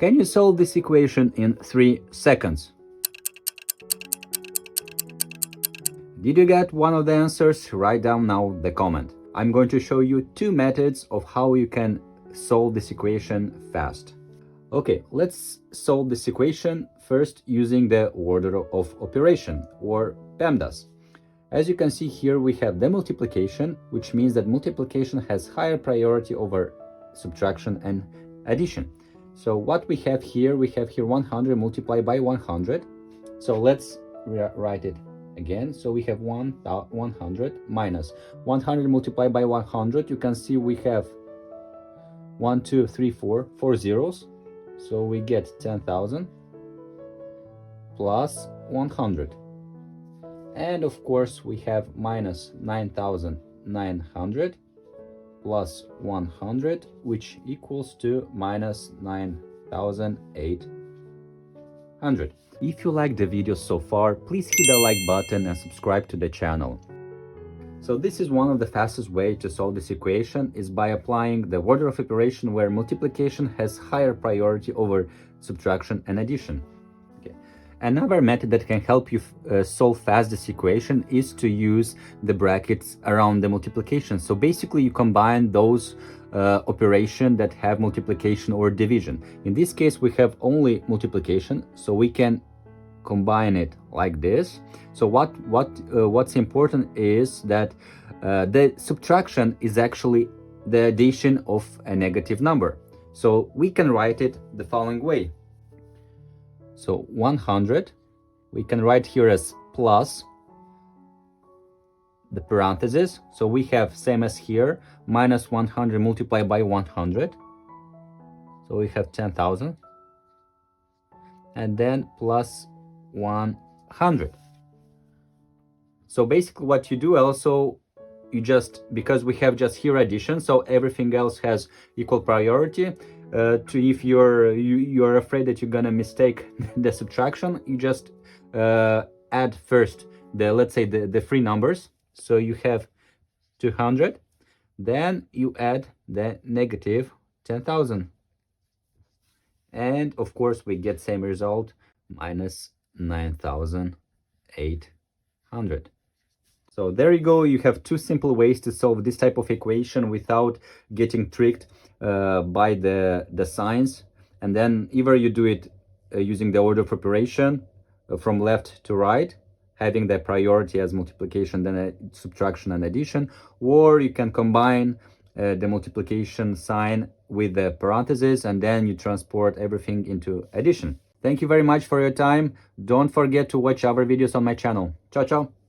Can you solve this equation in 3 seconds? Did you get one of the answers? Write down now the comment. I'm going to show you 2 methods of how you can solve this equation fast. Okay, let's solve this equation first using the order of operation, or PEMDAS. As you can see here, we have the multiplication, which means that multiplication has higher priority over subtraction and addition. So what we have here 100 multiplied by 100. So let's write it again. So we have 100 minus 100 multiplied by 100. You can see we have 1, 2, 3, 4 zeros. So we get 10,000 plus 100. And of course we have minus 9,900 plus 100, which equals to minus 9,800. If you like the video so far, please hit the like button and subscribe to the channel. So this is one of the fastest way to solve this equation, is by applying the order of operation where multiplication has higher priority over subtraction and addition. Okay. Another method that can help you solve fast this equation is to use the brackets around the multiplication. So basically you combine those operations that have multiplication or division. In this case we have only multiplication, so we can combine it like this. So what's important is that the subtraction is actually the addition of a negative number. So we can write it the following way. So 100 we can write here as plus the parentheses. So we have same as here, minus 100 multiplied by 100. So we have 10,000. And then plus 100. So basically what you do also, you just, because we have just here addition, so everything else has equal priority. If you're afraid that you're gonna mistake the subtraction, you just add first the, let's say, the 3 numbers. So you have 200, then you add the negative 10,000, and of course we get same result, minus 9,800. So there you go, you have 2 simple ways to solve this type of equation without getting tricked by the signs. And then either you do it using the order of operation from left to right, having the priority as multiplication, then subtraction and addition, or you can combine the multiplication sign with the parentheses and then you transport everything into addition. Thank you very much for your time. Don't forget to watch other videos on my channel. Ciao, ciao.